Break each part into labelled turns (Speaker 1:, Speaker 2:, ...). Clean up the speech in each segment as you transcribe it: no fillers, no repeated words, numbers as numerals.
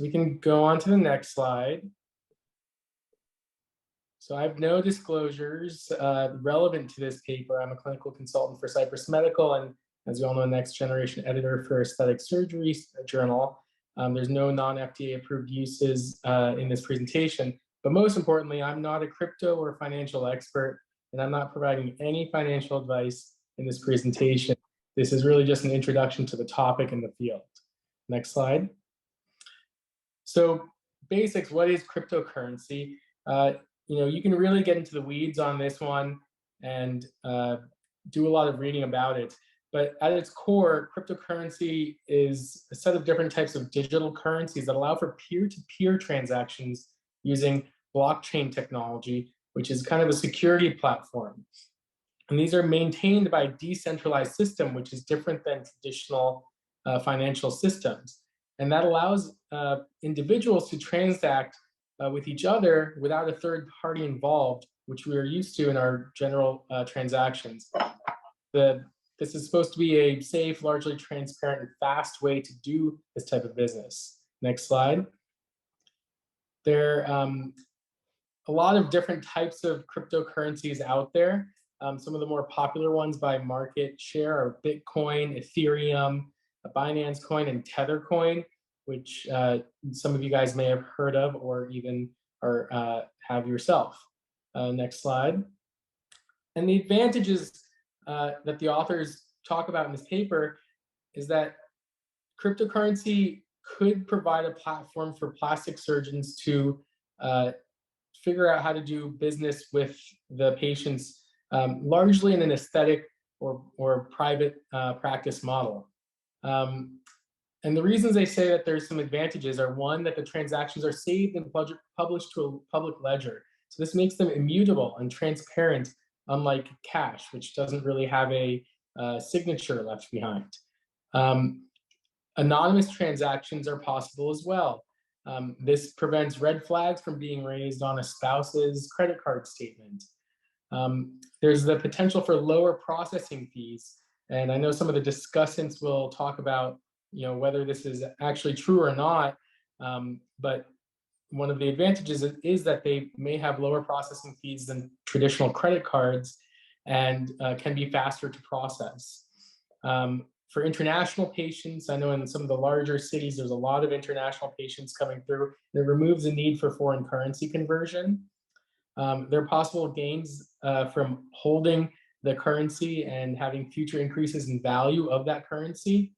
Speaker 1: So we can go on to the next slide. So I have no disclosures relevant to this paper. I'm a clinical consultant for Cypress Medical, and as you all know, next generation editor for Aesthetic Surgery Journal. There's no non-FDA approved uses in this presentation, but most importantly, I'm not a crypto or financial expert, and I'm not providing any financial advice in this presentation. This is really just an introduction to the topic and the field. Next slide. So basics, what is cryptocurrency? You can really get into the weeds on this one and do a lot of reading about it. But at its core, cryptocurrency is a set of different types of digital currencies that allow for peer-to-peer transactions using blockchain technology, which is kind of a security platform. And these are maintained by a decentralized system, which is different than traditional financial systems. And that allows individuals to transact with each other without a third party involved, which we are used to in our general transactions. This is supposed to be a safe, largely transparent, and fast way to do this type of business. Next slide. There are a lot of different types of cryptocurrencies out there. Some of the more popular ones by market share are Bitcoin, Ethereum, Binance Coin, and Tether Coin, which some of you guys may have heard of or even have yourself. Next slide. And the advantages that the authors talk about in this paper is that cryptocurrency could provide a platform for plastic surgeons to figure out how to do business with the patients largely in an aesthetic or private practice model. And the reasons they say that there's some advantages are, one, that the transactions are saved and published to a public ledger. So this makes them immutable and transparent, unlike cash, which doesn't really have a signature left behind. Anonymous transactions are possible as well. This prevents red flags from being raised on a spouse's credit card statement. There's the potential for lower processing fees. And I know some of the discussants will talk about whether this is actually true or not, but one of the advantages is that they may have lower processing fees than traditional credit cards and can be faster to process. For international patients, I know in some of the larger cities, there's a lot of international patients coming through. It removes the need for foreign currency conversion. There are possible gains from holding the currency and having future increases in value of that currency,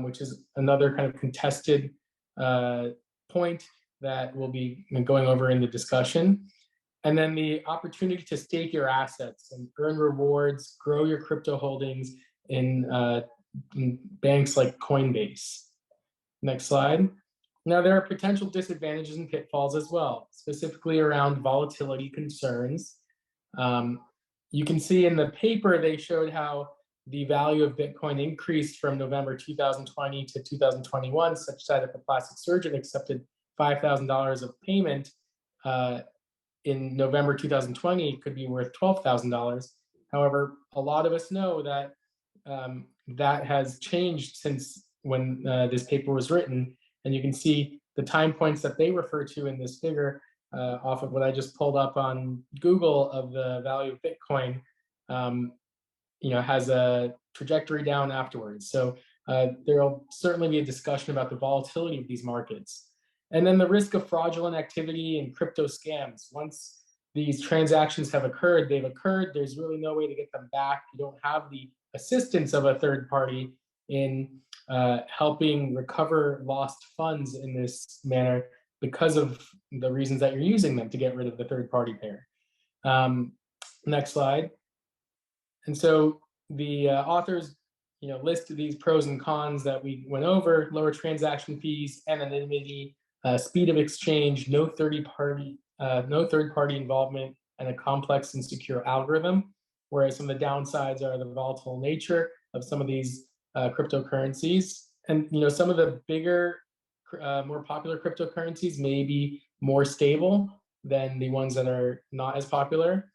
Speaker 1: which is another kind of contested point that we'll be going over in the discussion. And then the opportunity to stake your assets and earn rewards, grow your crypto holdings in banks like Coinbase. Next slide. Now, there are potential disadvantages and pitfalls as well, specifically around volatility concerns. You can see in the paper, they showed how the value of Bitcoin increased from November 2020 to 2021, such that if a plastic surgeon accepted $5,000 of payment in November 2020, it could be worth $12,000. However, a lot of us know that that has changed since when this paper was written. And you can see the time points that they refer to in this figure off of what I just pulled up on Google of the value of Bitcoin, has a trajectory down afterwards. So there'll certainly be a discussion about the volatility of these markets. And then the risk of fraudulent activity and crypto scams. Once these transactions have occurred, they've occurred. There's really no way to get them back. You don't have the assistance of a third party in helping recover lost funds in this manner because of the reasons that you're using them to get rid of the third party pair. Next slide. And so the authors list these pros and cons that we went over: lower transaction fees, anonymity, speed of exchange, no third party involvement, and a complex and secure algorithm. Whereas some of the downsides are the volatile nature of some of these cryptocurrencies. And some of the bigger, more popular cryptocurrencies may be more stable than the ones that are not as popular.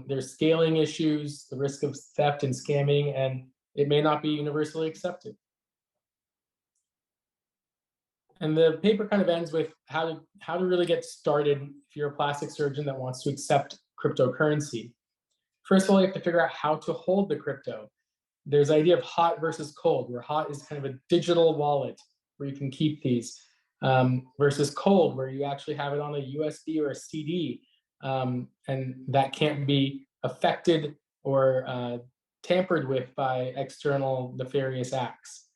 Speaker 1: There's scaling issues, the risk of theft and scamming, and it may not be universally accepted. And the paper kind of ends with how to really get started if you're a plastic surgeon that wants to accept cryptocurrency. First of all, you have to figure out how to hold the crypto. There's the idea of hot versus cold, where hot is kind of a digital wallet where you can keep these, versus cold, where you actually have it on a USB or a CD, and that can't be affected or tampered with by external nefarious acts.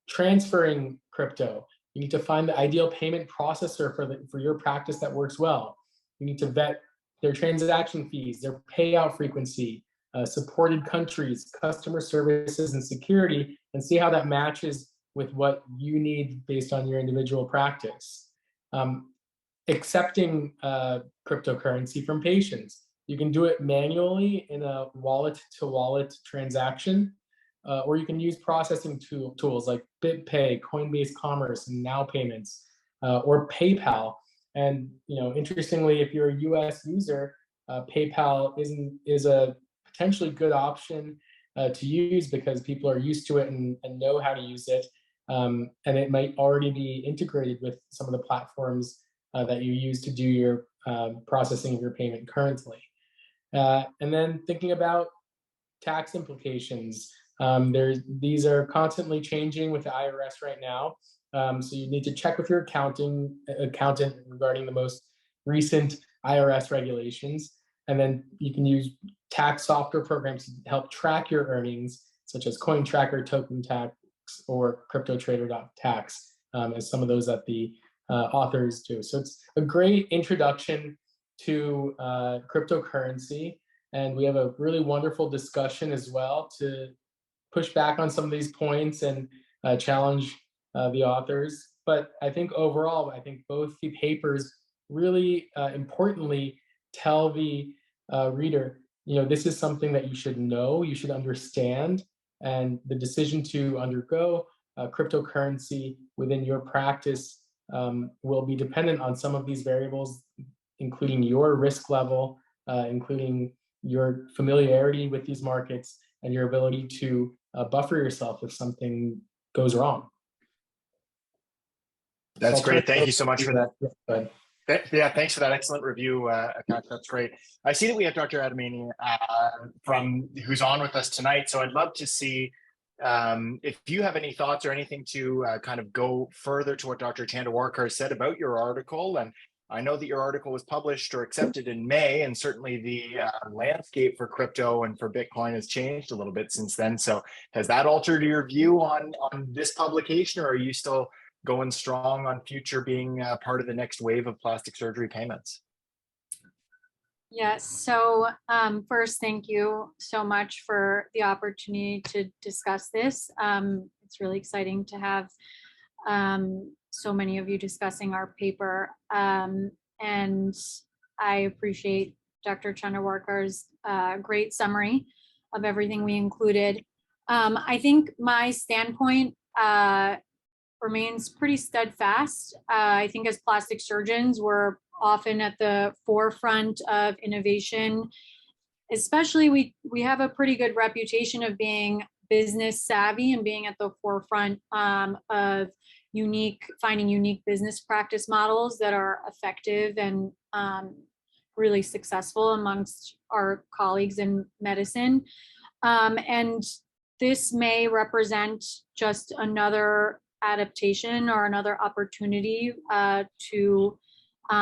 Speaker 1: Transferring crypto, you need to find the ideal payment processor for your practice that works well. You need to vet their transaction fees, their payout frequency, supported countries, customer services, and security, and see how that matches with what you need based on your individual practice. Accepting cryptocurrency from patients. You can do it manually in a wallet-to-wallet transaction, or you can use processing tools like BitPay, Coinbase Commerce, and Now Payments, or PayPal. And interestingly, if you're a US user, PayPal is a potentially good option to use because people are used to it and know how to use it. And it might already be integrated with some of the platforms that you use to do your processing of your payment currently. And then thinking about tax implications. These are constantly changing with the IRS right now. So you need to check with your accountant regarding the most recent IRS regulations. And then you can use tax software programs to help track your earnings, such as Coin Tracker, Token Tax, or CryptoTrader.tax, as some of those that the authors do. So it's a great introduction to cryptocurrency. And we have a really wonderful discussion as well to push back on some of these points and challenge the authors. But I think overall, both the papers really importantly tell the reader, this is something that you should know, you should understand, and the decision to undergo cryptocurrency within your practice will be dependent on some of these variables, including your risk level, including your familiarity with these markets, and your ability to buffer yourself if something goes wrong.
Speaker 2: That's great. Thank you so much for that. Yeah, thanks for that excellent review, Akash. That's great. I see that we have Dr. Adamany who's on with us tonight. So I'd love to see if you have any thoughts or anything to kind of go further to what Dr. Chandawarkar said about your article. And I know that your article was published or accepted in May, and certainly the landscape for crypto and for Bitcoin has changed a little bit since then. So has that altered your view on this publication, or are you still going strong on future being part of the next wave of plastic surgery payments?
Speaker 3: Yes, so first, thank you so much for the opportunity to discuss this. It's really exciting to have so many of you discussing our paper. And I appreciate Dr. Chandawarkar's great summary of everything we included. I think my standpoint remains pretty steadfast. I think as plastic surgeons, we're often at the forefront of innovation. Especially we have a pretty good reputation of being business savvy and being at the forefront of finding unique business practice models that are effective and really successful amongst our colleagues in medicine. And this may represent just another adaptation or another opportunity to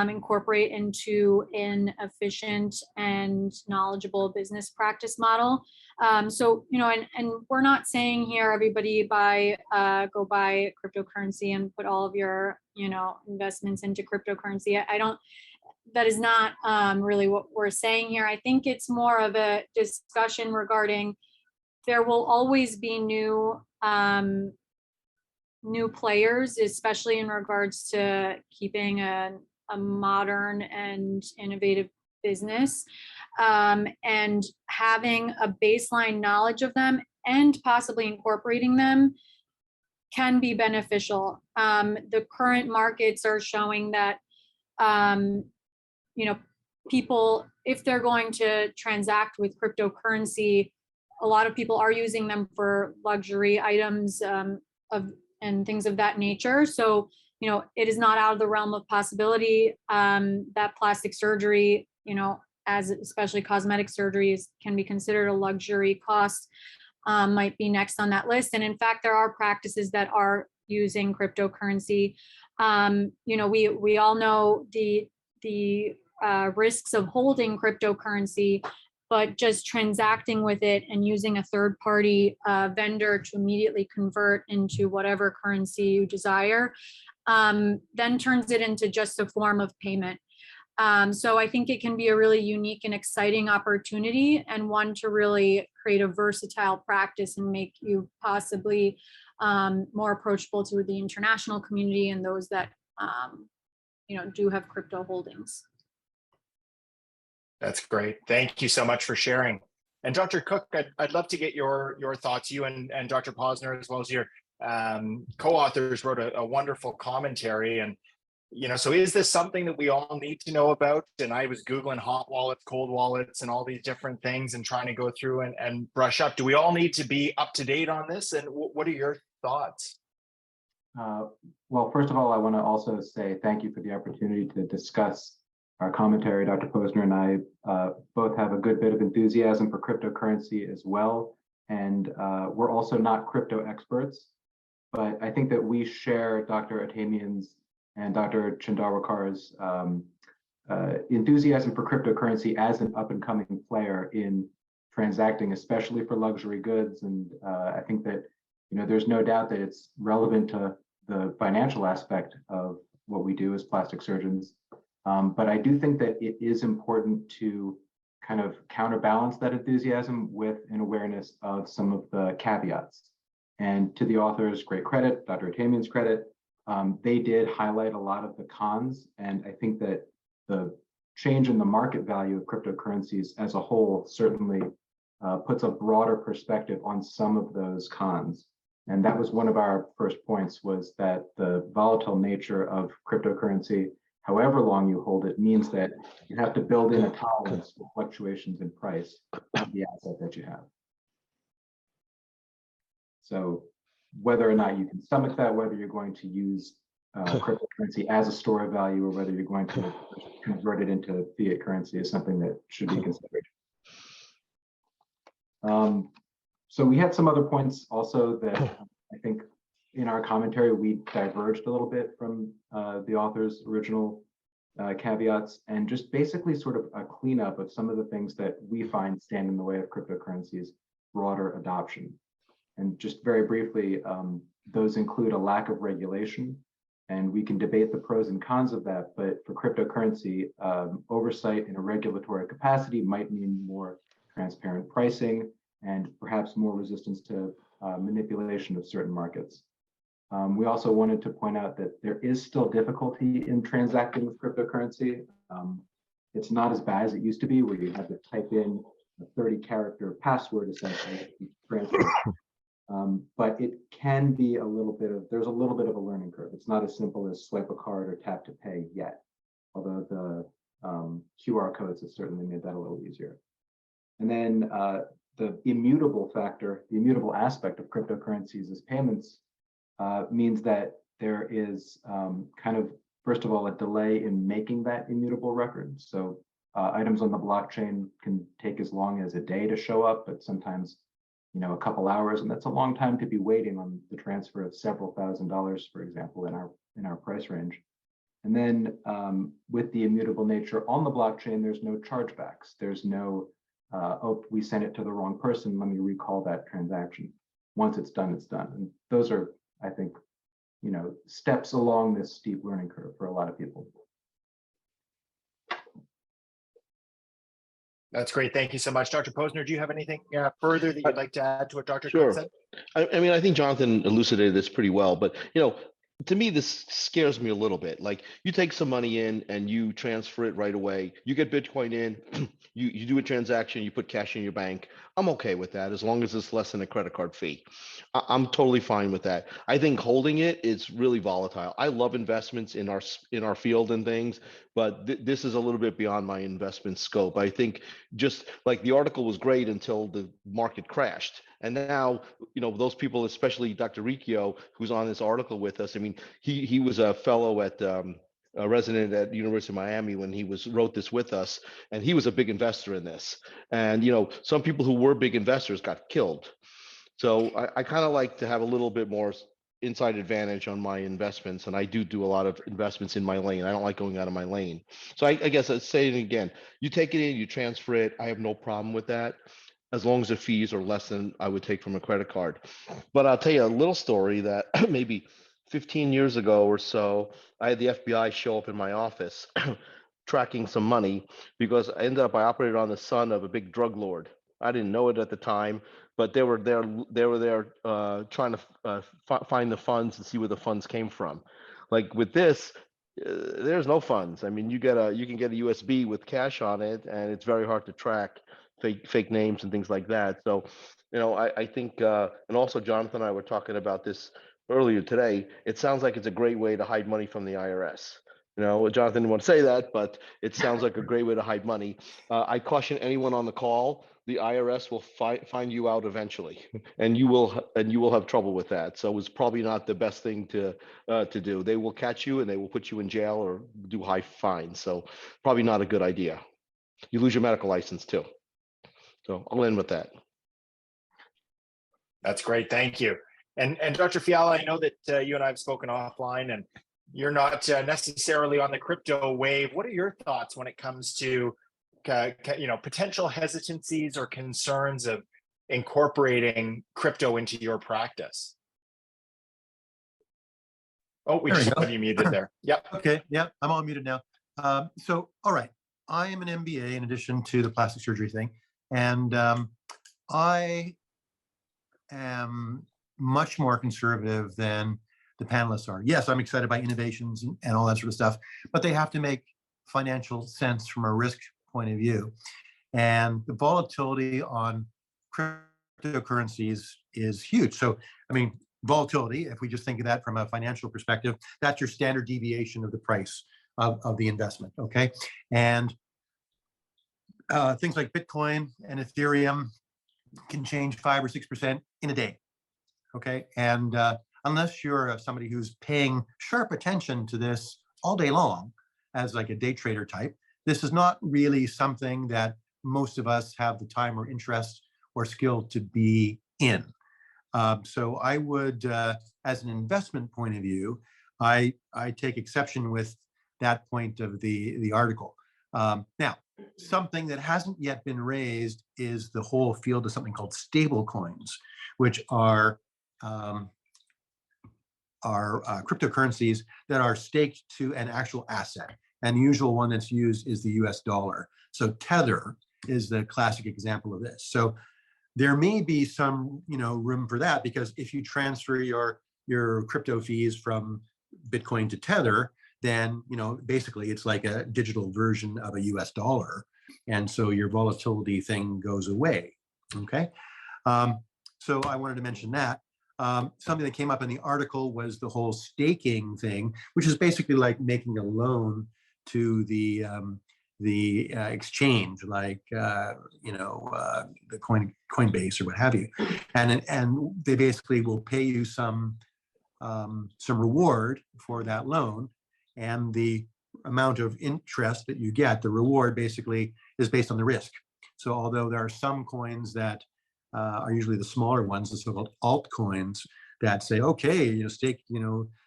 Speaker 3: incorporate into an efficient and knowledgeable business practice model. So, and we're not saying here, everybody go buy cryptocurrency and put all of your, investments into cryptocurrency. That is not really what we're saying here. I think it's more of a discussion regarding there will always be new players, especially in regards to keeping a modern and innovative business, and having a baseline knowledge of them and possibly incorporating them can be beneficial. The current markets are showing that, people, if they're going to transact with cryptocurrency, a lot of people are using them for luxury items and things of that nature. So, you know, it is not out of the realm of possibility that plastic surgery, you know, as especially cosmetic surgeries, can be considered a luxury cost, might be next on that list. And in fact, there are practices that are using cryptocurrency. You know, we all know the risks of holding cryptocurrency, but just transacting with it and using a third-party vendor to immediately convert into whatever currency you desire, then turns it into just a form of payment. So I think it can be a really unique and exciting opportunity, and one to really create a versatile practice and make you possibly more approachable to the international community and those that you know, do have crypto holdings.
Speaker 2: That's great. Thank you so much for sharing. And Dr. Cooke, I'd love to get your thoughts. You and Dr. Pozner, as well as your co-authors, wrote a wonderful commentary. And, you know, so is this something that we all need to know about? And I was Googling hot wallets, cold wallets, and all these different things and trying to go through and brush up. Do we all need to be up to date on this? And what are your thoughts?
Speaker 4: Well, first of all, I want to also say thank you for the opportunity to discuss our commentary. Dr. Pozner and I both have a good bit of enthusiasm for cryptocurrency as well. And we're also not crypto experts, but I think that we share Dr. Atamian's and Dr. Chandawarkar's enthusiasm for cryptocurrency as an up-and-coming player in transacting, especially for luxury goods. And I think that, you know, there's no doubt that it's relevant to the financial aspect of what we do as plastic surgeons. But I do think that it is important to kind of counterbalance that enthusiasm with an awareness of some of the caveats. And to the author's great credit, Dr. Atamian's credit, they did highlight a lot of the cons. And I think that the change in the market value of cryptocurrencies as a whole certainly puts a broader perspective on some of those cons. And that was one of our first points, was that the volatile nature of cryptocurrency, however long you hold it, means that you have to build in a tolerance for fluctuations in price of the asset that you have. So whether or not you can stomach that, whether you're going to use cryptocurrency as a store of value or whether you're going to convert it into fiat currency is something that should be considered. So we had some other points also that I think in our commentary, we diverged a little bit from the author's original caveats, and just basically sort of a cleanup of some of the things that we find stand in the way of cryptocurrency's broader adoption. And just very briefly, those include a lack of regulation, and we can debate the pros and cons of that, but for cryptocurrency, oversight in a regulatory capacity might mean more transparent pricing and perhaps more resistance to manipulation of certain markets. We also wanted to point out that there is still difficulty in transacting with cryptocurrency. It's not as bad as it used to be, where you had to type in a 30-character password essentially to transfer. But it can be a little bit of, there's a little bit of a learning curve. It's not as simple as swipe a card or tap to pay yet, although the QR codes have certainly made that a little easier. And then the immutable factor, the immutable aspect of cryptocurrencies as payments means that there is kind of, first of all, a delay in making that immutable record. So items on the blockchain can take as long as a day to show up, but sometimes, you know, a couple hours, and that's a long time to be waiting on the transfer of several $1,000s, for example, in our price range. And then with the immutable nature on the blockchain, there's no chargebacks. There's no, oh, we sent it to the wrong person, let me recall that transaction. Once it's done, it's done. And those are, I think, you know, steps along this steep learning curve for a lot of people.
Speaker 2: That's great. Thank you so much. Dr. Pozner, do you have anything further that you'd like to add to what Dr.
Speaker 5: Sure.
Speaker 2: Cooke said?
Speaker 5: I mean, I think Jonathan elucidated this pretty well, but, you know, to me, this scares me a little bit. Like, you take some money in and you transfer it right away. You get Bitcoin in, you do a transaction, you put cash in your bank. I'm okay with that as long as it's less than a credit card fee. I'm totally fine with that. I think holding it is really volatile. I love investments in our field and things, but this is a little bit beyond my investment scope. I think just like the article was great until the market crashed. And now, those people, especially Dr. Riccio, who's on this article with us. I mean, he was a fellow at a resident at University of Miami when he wrote this with us, and he was a big investor in this. And some people who were big investors got killed. So I kind of like to have a little bit more inside advantage on my investments, and I do a lot of investments in my lane. I don't like going out of my lane. So I guess I'd say it again. You take it in, you transfer it. I have no problem with that, as long as the fees are less than I would take from a credit card. But I'll tell you a little story that maybe 15 years ago or so, I had the FBI show up in my office tracking some money because I operated on the son of a big drug lord. I didn't know it at the time, but they were there trying to find the funds and see where the funds came from. Like with this, there's no funds. I mean, you can get a USB with cash on it, and it's very hard to track fake names and things like that. So, I think, and also Jonathan and I were talking about this earlier today. It sounds like it's a great way to hide money from the IRS. Jonathan didn't want to say that, but it sounds like a great way to hide money. I caution anyone on the call: the IRS will find you out eventually, and you will have trouble with that. So it's probably not the best thing to do. They will catch you and they will put you in jail or do high fines. So probably not a good idea. You lose your medical license too. So I'll end with that.
Speaker 2: That's great. Thank you. And Dr. Fiala, I know that you and I have spoken offline, and you're not necessarily on the crypto wave. What are your thoughts when it comes to potential hesitancies or concerns of incorporating crypto into your practice? Oh, we just have you muted there. Yep.
Speaker 6: Okay. Yeah, I'm all muted now. So, all right. I am an MBA in addition to the plastic surgery thing. And I am much more conservative than the panelists are. Yes, I'm excited by innovations and all that sort of stuff, but they have to make financial sense from a risk point of view. And the volatility on cryptocurrencies is huge. So, I mean, volatility, if we just think of that from a financial perspective, that's your standard deviation of the price of the investment, okay? And things like Bitcoin and Ethereum can change 5 or 6% in a day, okay? And unless you're somebody who's paying sharp attention to this all day long as like a day trader type, this is not really something that most of us have the time or interest or skill to be in. So I would, as an investment point of view, I take exception with that point of the article. Now, something that hasn't yet been raised is the whole field of something called stable coins, which are cryptocurrencies that are staked to an actual asset. And the usual one that's used is the US dollar. So Tether is the classic example of this. So there may be some room for that, because if you transfer your crypto fees from Bitcoin to Tether, then basically it's like a digital version of a US dollar. And so your volatility thing goes away. Okay. So I wanted to mention that. Something that came up in the article was the whole staking thing, which is basically like making a loan to the exchange, like the Coinbase or what have you, and they basically will pay you some reward for that loan, and the amount of interest that you get, the reward basically is based on the risk. So although there are some coins that are usually the smaller ones, the so-called altcoins, that say, okay, stake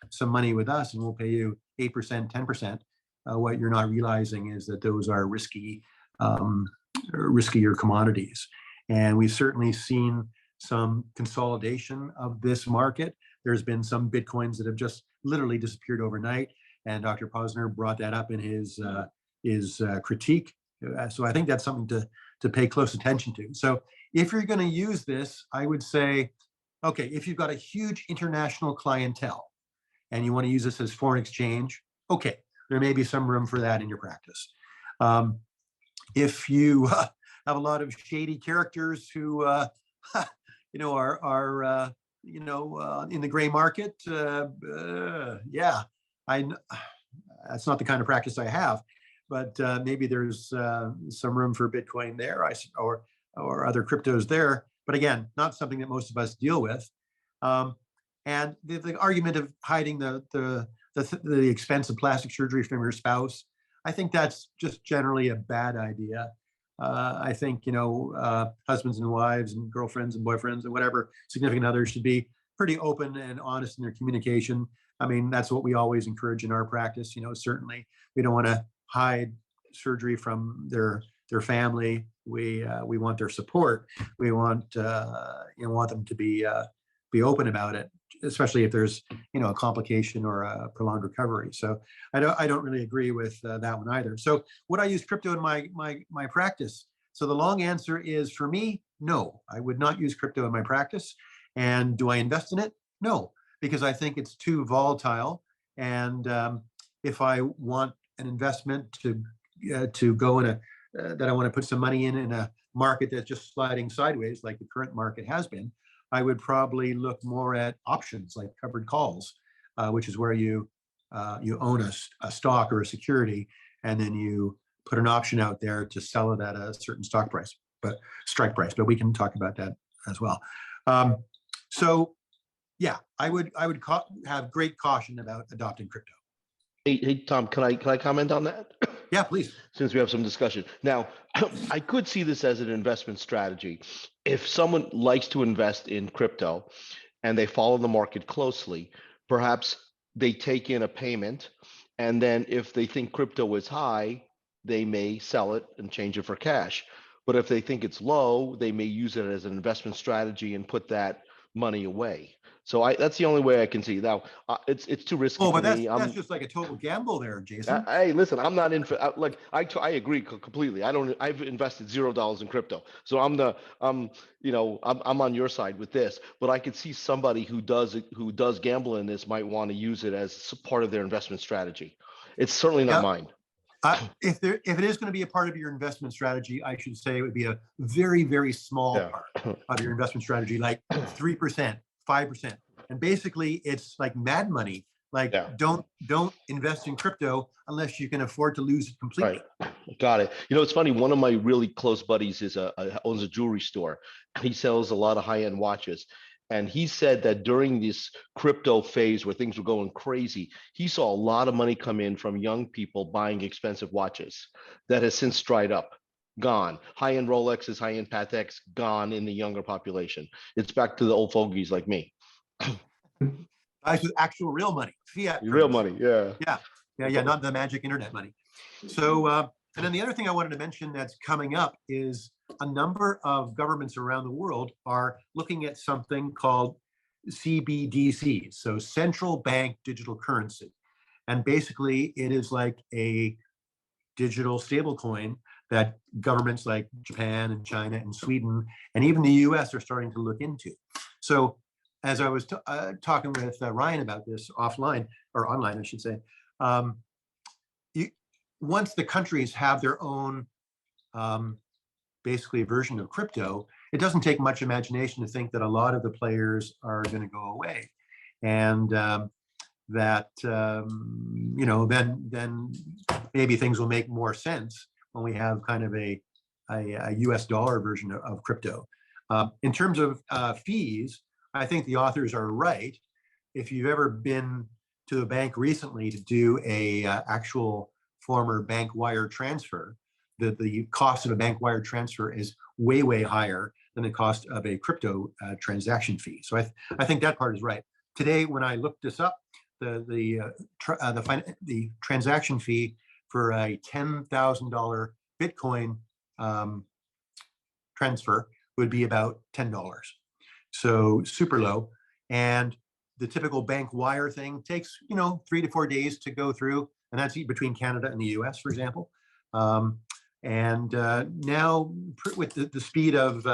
Speaker 6: some money with us and we'll pay you 8%, 10%. What you're not realizing is that those are riskier commodities. And we've certainly seen some consolidation of this market. There's been some Bitcoins that have just literally disappeared overnight. And Dr. Pozner brought that up in his critique. So I think that's something to pay close attention to. So if you're going to use this, I would say, okay, if you've got a huge international clientele and you want to use this as foreign exchange, okay, there may be some room for that in your practice. If you have a lot of shady characters who, are in the gray market, yeah, that's not the kind of practice I have. But maybe there's some room for Bitcoin there, or other cryptos there. but again, not something that most of us deal with. And the argument of hiding the expense of plastic surgery from your spouse, I think that's just generally a bad idea. I think, husbands and wives and girlfriends and boyfriends and whatever significant others should be pretty open and honest in their communication. I mean, that's what we always encourage in our practice. Certainly we don't want to hide surgery from their family. We want their support. We want want them to be open about it, especially if there's a complication or a prolonged recovery. So I don't really agree with that one either. So would I use crypto in my practice? So the long answer is, for me, no, I would not use crypto in my practice. And do I invest in it? No, because I think it's too volatile. And if I want an investment to go in that I want to put some money in a market that's just sliding sideways, like the current market has been, I would probably look more at options like covered calls, which is where you own a stock or a security, and then you put an option out there to sell it at a certain strike price. But we can talk about that as well. So yeah, I would have great caution about adopting crypto.
Speaker 5: Hey, Tom, can I comment on that?
Speaker 6: Yeah, please.
Speaker 5: Since we have some discussion. Now, I could see this as an investment strategy. If someone likes to invest in crypto and they follow the market closely, perhaps they take in a payment, and then if they think crypto is high, they may sell it and change it for cash. But if they think it's low, they may use it as an investment strategy and put that money away. So that's the only way I can see. Now, it's too risky.
Speaker 6: Oh, but
Speaker 5: for me.
Speaker 6: that's just like a total gamble there, Jason.
Speaker 5: Hey, listen, I'm not in for I agree completely. I've invested $0 in crypto, so I'm on your side with this. But I could see somebody who does gamble in this might want to use it as part of their investment strategy. It's certainly not mine.
Speaker 6: If it is going to be a part of your investment strategy, I should say it would be a very, very small part of your investment strategy, like 3%, 5%. And basically it's like mad money. Like don't invest in crypto unless you can afford to lose it completely.
Speaker 5: Right. Got it. It's funny. One of my really close buddies owns a jewelry store. He sells a lot of high-end watches. And he said that during this crypto phase where things were going crazy, he saw a lot of money come in from young people buying expensive watches that has since dried up, gone. High-end Rolexes, high-end Pateks, gone in the younger population. It's back to the old fogies like me.
Speaker 6: Actual real money, fiat.
Speaker 5: Real money, yeah.
Speaker 6: Yeah, not the magic internet money. So, and then the other thing I wanted to mention that's coming up is a number of governments around the world are looking at something called CBDCs, so central bank digital currency. And basically it is like a digital stablecoin that governments like Japan and China and Sweden and even the US are starting to look into. So as I was talking with Ryan about this offline, or online, I should say, once the countries have their own basically version of crypto, it doesn't take much imagination to think that a lot of the players are going to go away, and that then maybe things will make more sense when we have kind of a US dollar version of crypto. In terms of fees, I think the authors are right. If you've ever been to a bank recently to do a actual former bank wire transfer, the cost of a bank wire transfer is way, way higher than the cost of a crypto transaction fee. So I think that part is right. Today, when I looked this up, the transaction fee for a $10,000 Bitcoin transfer would be about $10. So super low. And the typical bank wire thing takes 3 to 4 days to go through, and that's between Canada and the US, for example. Now with the speed of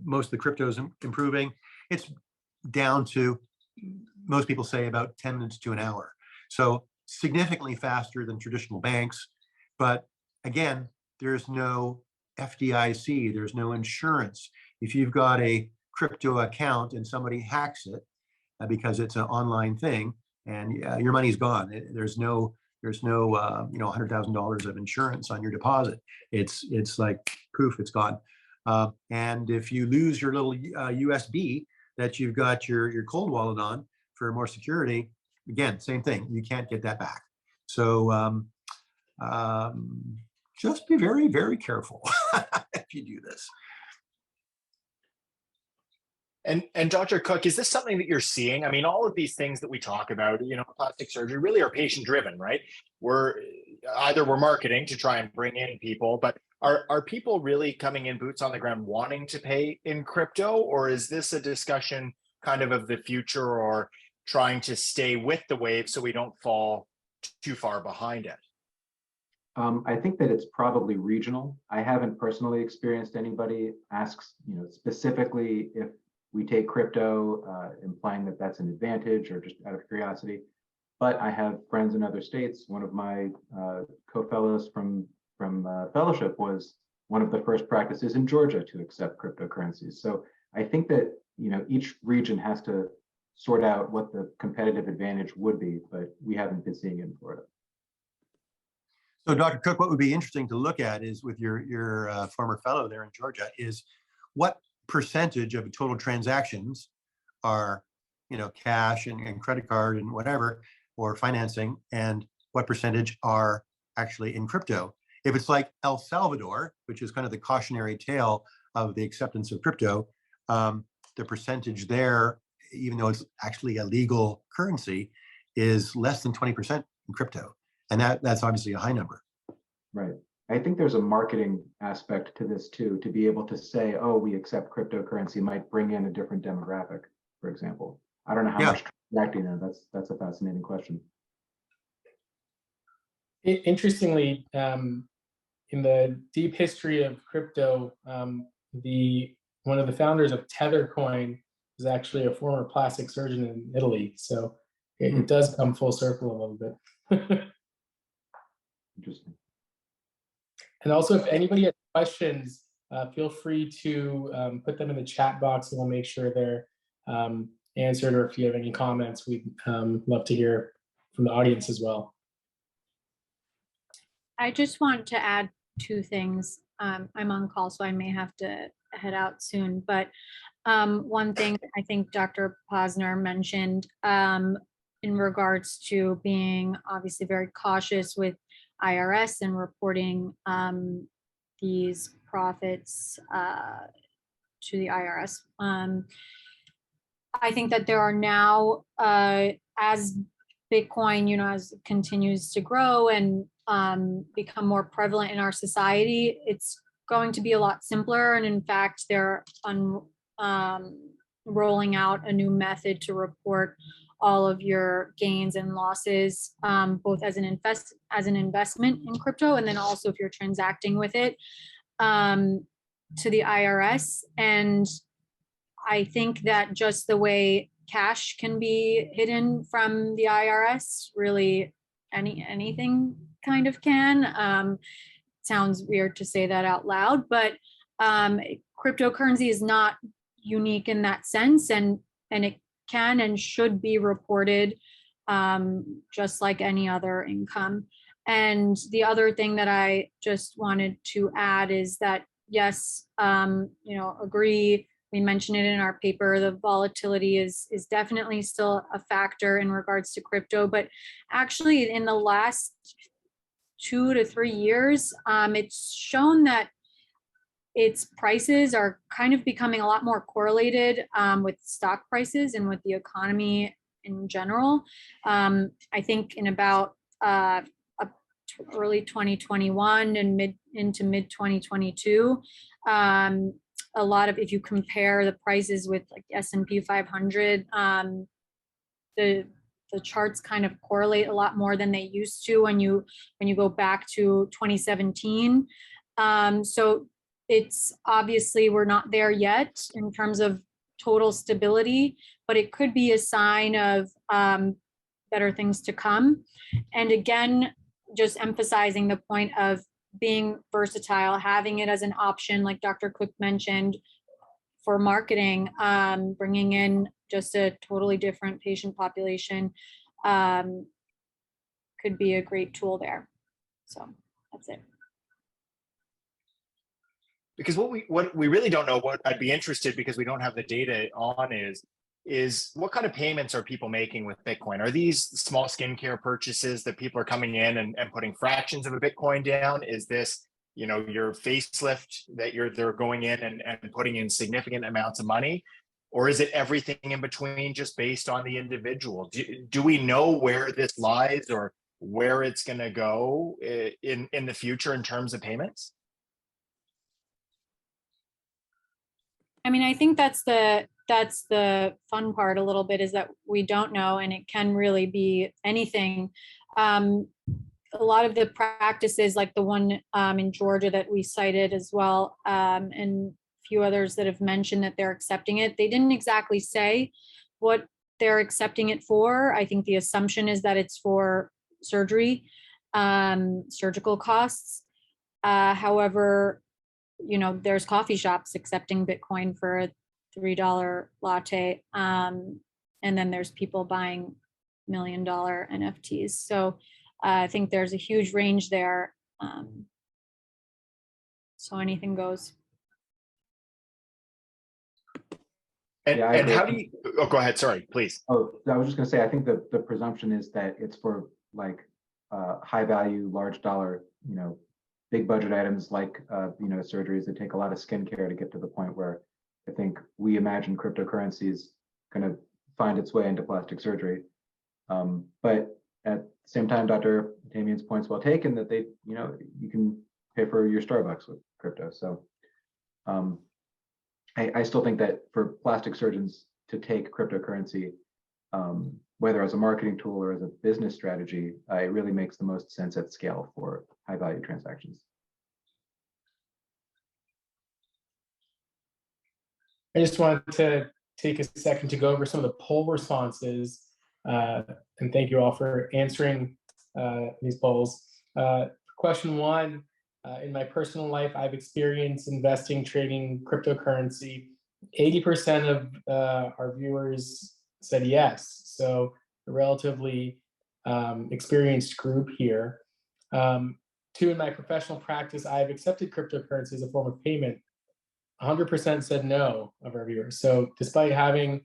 Speaker 6: most of the cryptos improving, it's down to, most people say, about 10 minutes to an hour. So significantly faster than traditional banks. But again, there's no FDIC, there's no insurance. If you've got a crypto account and somebody hacks it because it's an online thing, and your money's gone. There's no $100,000 of insurance on your deposit. It's like poof, it's gone. And if you lose your little USB that you've got your cold wallet on for more security, again, same thing. You can't get that back. So just be very, very careful if you do this.
Speaker 2: And Dr. Cooke, is this something that you're seeing? I mean, all of these things that we talk about, plastic surgery really are patient driven, right? We're marketing to try and bring in people, but are people really coming in boots on the ground wanting to pay in crypto, or is this a discussion kind of the future, or trying to stay with the wave so we don't fall too far behind it?
Speaker 4: I think that it's probably regional. I haven't personally experienced anybody asks, specifically if we take crypto, implying that that's an advantage or just out of curiosity. But I have friends in other states. One of my co-fellows from fellowship was one of the first practices in Georgia to accept cryptocurrencies. So I think that each region has to sort out what the competitive advantage would be, but we haven't been seeing it in Florida.
Speaker 6: So Dr. Cooke, what would be interesting to look at is with your former fellow there in Georgia is what percentage of total transactions are, cash and credit card and whatever, or financing, and what percentage are actually in crypto. If it's like El Salvador, which is kind of the cautionary tale of the acceptance of crypto, the percentage there, even though it's actually a legal currency, is less than 20% in crypto. And that's obviously a high number.
Speaker 4: Right. I think there's a marketing aspect to this too, to be able to say, oh, we accept cryptocurrency might bring in a different demographic, for example. I don't know how much transacting there. That's a fascinating question.
Speaker 1: Interestingly, in the deep history of crypto, one of the founders of Tethercoin is actually a former plastic surgeon in Italy. So it does come full circle a little bit.
Speaker 4: Interesting.
Speaker 1: And also, if anybody has questions, feel free to put them in the chat box, and we'll make sure they're answered. Or if you have any comments, we'd love to hear from the audience as well.
Speaker 3: I just want to add two things. I'm on call, so I may have to head out soon. But one thing I think Dr. Pozner mentioned in regards to being obviously very cautious with IRS and reporting these profits to the IRS. I think that there are now, as Bitcoin, as it continues to grow and become more prevalent in our society, it's going to be a lot simpler. And in fact, they're rolling out a new method to report all of your gains and losses, both as an investment in crypto, and then also if you're transacting with it, to the IRS. And I think that just the way cash can be hidden from the IRS, really anything kind of can. Sounds weird to say that out loud, but cryptocurrency is not unique in that sense, and it can and should be reported just like any other income. And the other thing that I just wanted to add is that, yes, agree. We mentioned it in our paper, the volatility is definitely still a factor in regards to crypto, but actually in the last 2 to 3 years, it's shown that its prices are kind of becoming a lot more correlated with stock prices and with the economy in general. I think in about early 2021 and into mid 2022, a lot of, if you compare the prices with like S&P 500, the charts kind of correlate a lot more than they used to when you go back to 2017. So it's obviously we're not there yet in terms of total stability, but it could be a sign of better things to come. And again, just emphasizing the point of being versatile, having it as an option, like Dr. Cooke mentioned, for marketing, bringing in just a totally different patient population could be a great tool there. So that's it.
Speaker 2: Because what we really don't know, what I'd be interested, because we don't have the data on, is what kind of payments are people making with Bitcoin? Are these small skincare purchases that people are coming in and putting fractions of a Bitcoin down? Is this, you know, your facelift that they're going in and putting in significant amounts of money? Or is it everything in between, just based on the individual? Do we know where this lies, or where it's going to go in the future in terms of payments?
Speaker 3: I mean, I think that's the fun part a little bit, is that we don't know, and it can really be anything. A lot of the practices, like the one in Georgia that we cited as well, and a few others that have mentioned that they're accepting it, they didn't exactly say what they're accepting it for. I think the assumption is that it's for surgery, surgical costs. However, you know, there's coffee shops accepting Bitcoin for a $3 latte. And then there's people buying $1 million NFTs. So I think there's a huge range there. So anything goes.
Speaker 2: And,
Speaker 4: Yeah,
Speaker 2: and how do you, oh, go ahead, sorry, please.
Speaker 4: Oh, I was just gonna say, I think that the presumption is that it's for like high value, large dollar, you know, big budget items like, you know, surgeries that take a lot of skincare to get to the point where I think we imagine cryptocurrency is going to find its way into plastic surgery. But at the same time, Dr. Damian's point's well taken, that they, you know, you can pay for your Starbucks with crypto. So I still think that for plastic surgeons to take cryptocurrency, whether as a marketing tool or as a business strategy, it really makes the most sense at scale for high value transactions.
Speaker 1: I just wanted to take a second to go over some of the poll responses, and thank you all for answering these polls. Question one, in my personal life, I've experienced investing, trading cryptocurrency. 80% of our viewers said yes, so a relatively experienced group here. Two, in my professional practice, I've accepted cryptocurrency as a form of payment. 100% said no of our viewers. So despite having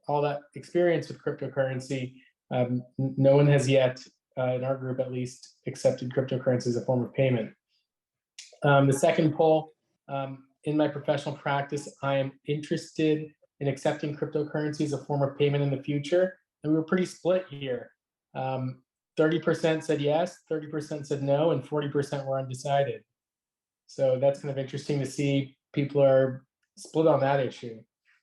Speaker 1: all that experience with cryptocurrency, no one has yet, in our group at least, accepted cryptocurrency as a form of payment. The second poll, in my professional practice, I am interested in accepting cryptocurrency as a form of payment in the future. And we were pretty split here. 30% said yes, 30% said no, and 40% were undecided. So that's kind of interesting to see. People are split on that issue.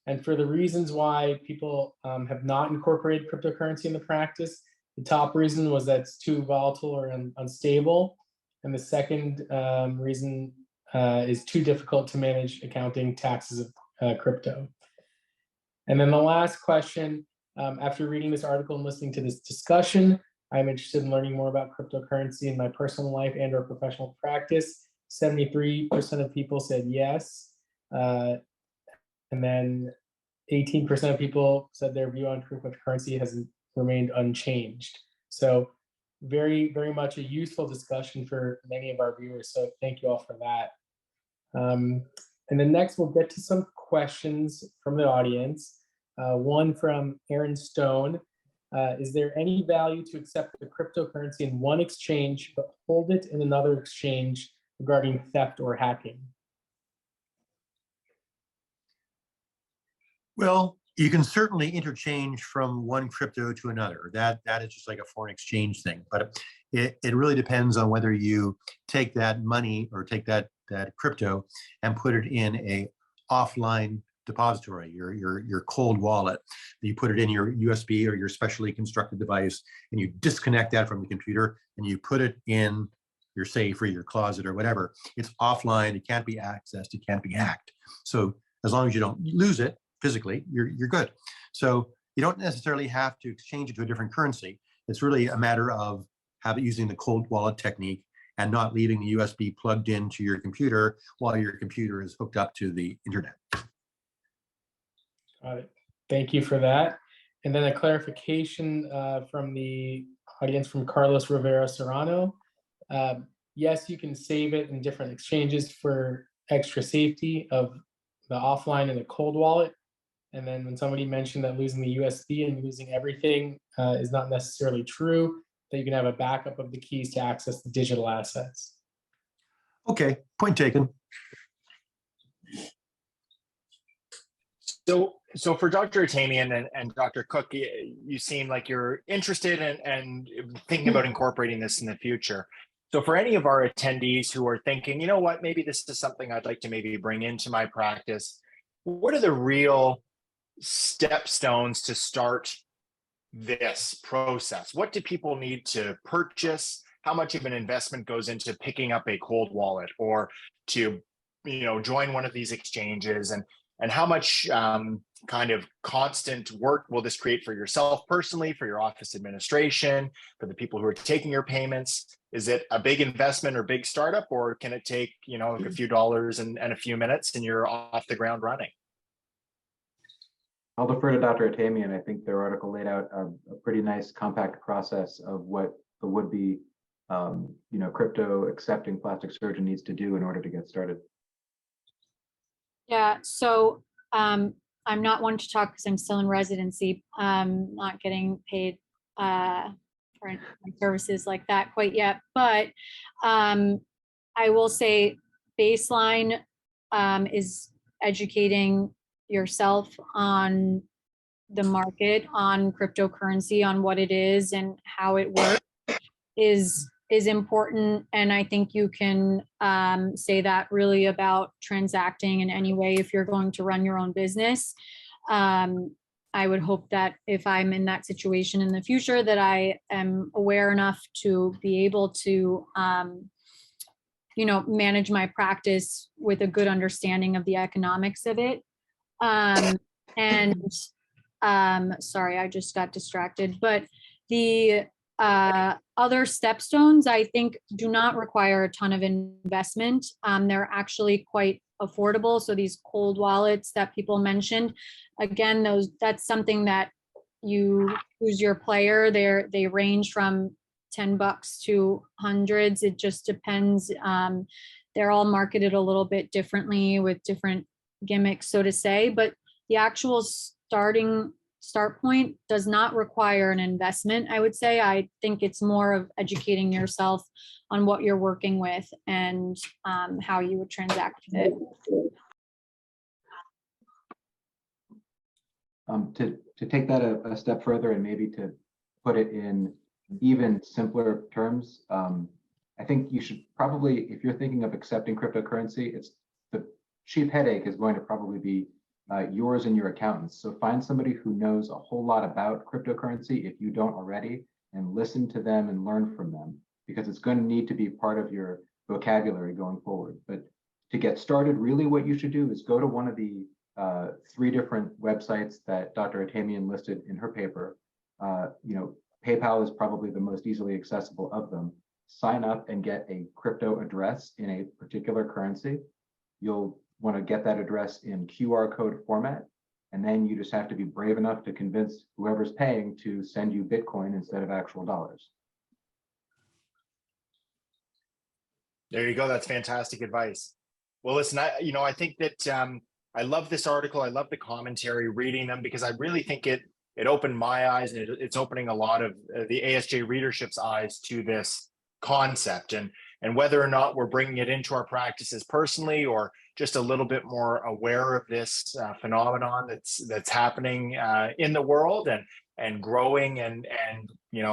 Speaker 1: And for the reasons why people have not incorporated cryptocurrency in the practice, the top reason was that it's too volatile or unstable. And the second reason is too difficult to manage accounting taxes of crypto. And then the last question, after reading this article and listening to this discussion, I'm interested in learning more about cryptocurrency in my personal life and or professional practice. 73% of people said yes. And then 18% of people said their view on cryptocurrency has remained unchanged. So very, very much a useful discussion for many of our viewers. So thank you all for that. And then next we'll get to some questions from the audience. One from Aaron Stone. Is there any value to accept the cryptocurrency in one exchange, but hold it in another exchange regarding theft or hacking?
Speaker 6: Well, you can certainly interchange from one crypto to another. That is just like a foreign exchange thing. But it really depends on whether you take that money or take that crypto and put it in a offline depository, your cold wallet. You put it in your USB or your specially constructed device, and you disconnect that from the computer, and you put it in your safe or your closet or whatever. It's offline. It can't be accessed. It can't be hacked. So as long as you don't lose it physically, you're good. So you don't necessarily have to exchange it to a different currency. It's really a matter of using the cold wallet technique and not leaving the USB plugged into your computer while your computer is hooked up to the internet.
Speaker 1: Got it. Thank you for that. And then a clarification from the audience from Carlos Rivera Serrano. Yes, you can save it in different exchanges for extra safety of the offline and the cold wallet. And then when somebody mentioned that losing the USB and losing everything is not necessarily true, that you can have a backup of the keys to access the digital assets.
Speaker 6: Okay, point taken.
Speaker 2: So for Dr. Atamian and Dr. Cooke, you seem like you're interested and thinking about incorporating this in the future. So for any of our attendees who are thinking, you know what, maybe this is something I'd like to maybe bring into my practice, what are the real stepstones to start this process? What do people need to purchase? How much of an investment goes into picking up a cold wallet or to, join one of these exchanges? And how much kind of constant work will this create for yourself personally, for your office administration, for the people who are taking your payments? Is it a big investment or big startup, or can it take, a few dollars and a few minutes and you're off the ground running?
Speaker 4: I'll defer to Dr. Atamian. I think their article laid out a pretty nice compact process of what the would-be, crypto accepting plastic surgeon needs to do in order to get started.
Speaker 3: Yeah, so I'm not one to talk because I'm still in residency. Not getting paid for services like that quite yet, but I will say baseline is educating yourself on the market, on cryptocurrency, on what it is and how it works is important. And I think you can say that really about transacting in any way if you're going to run your own business. I would hope that if I'm in that situation in the future, that I am aware enough to be able to, manage my practice with a good understanding of the economics of it. Sorry, I just got distracted, but the other stepstones, I think, do not require a ton of investment. They're actually quite affordable. So these cold wallets that people mentioned, again, that's something that you choose your player. They range from $10 to hundreds. It just depends. They're all marketed a little bit differently with different gimmicks, so to say, but the actual start point does not require an investment, I would say. I think it's more of educating yourself on what you're working with and how you would transact with it.
Speaker 4: To take that a step further and maybe to put it in even simpler terms, I think you should probably, if you're thinking of accepting cryptocurrency, it's the chief headache is going to probably be yours and your accountants. So find somebody who knows a whole lot about cryptocurrency if you don't already, and listen to them and learn from them, because it's going to need to be part of your vocabulary going forward. But to get started, really what you should do is go to one of the 3 different websites that Dr. Atamian listed in her paper. PayPal is probably the most easily accessible of them. Sign up and get a crypto address in a particular currency. You'll want to get that address in QR code format, and then you just have to be brave enough to convince whoever's paying to send you Bitcoin instead of actual dollars.
Speaker 2: There you go. That's fantastic advice. Well, listen, I think that I love this article. I love the commentary, reading them, because I really think it opened my eyes, and it's opening a lot of the ASJ readership's eyes to this concept, and whether or not we're bringing it into our practices personally, or just a little bit more aware of this phenomenon that's happening in the world and growing, and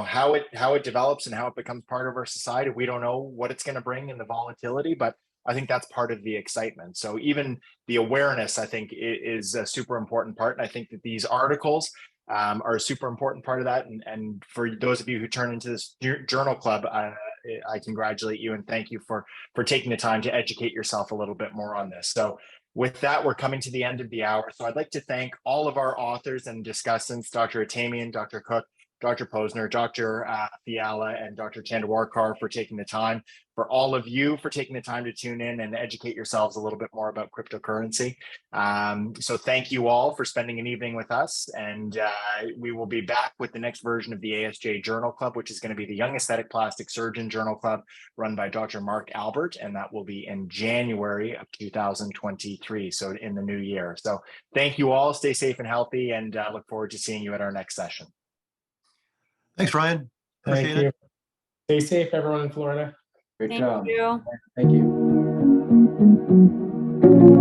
Speaker 2: how it develops and how it becomes part of our society. We don't know what it's going to bring in the volatility, but I think that's part of the excitement. So even the awareness, I think, is a super important part. And I think that these articles are a super important part of that. And for those of you who turn into this journal club, I congratulate you and thank you for taking the time to educate yourself a little bit more on this. So with that, we're coming to the end of the hour. So I'd like to thank all of our authors and discussants, Dr. Atamian, Dr. Cooke, Dr. Pozner, Dr. Fiala, and Dr. Chandawarkar for taking the time, for all of you for taking the time to tune in and educate yourselves a little bit more about cryptocurrency. So thank you all for spending an evening with us, and we will be back with the next version of the ASJ Journal Club, which is going to be the Young Aesthetic Plastic Surgeon Journal Club, run by Dr. Mark Albert, and that will be in January of 2023, so in the new year. So thank you all, stay safe and healthy, and look forward to seeing you at our next session.
Speaker 6: Thanks, Ryan.
Speaker 1: Thank
Speaker 6: Appreciate
Speaker 1: you.
Speaker 6: it.
Speaker 1: Stay safe, everyone in Florida.
Speaker 4: Great
Speaker 3: Thank
Speaker 4: job.
Speaker 3: you.
Speaker 4: Thank you.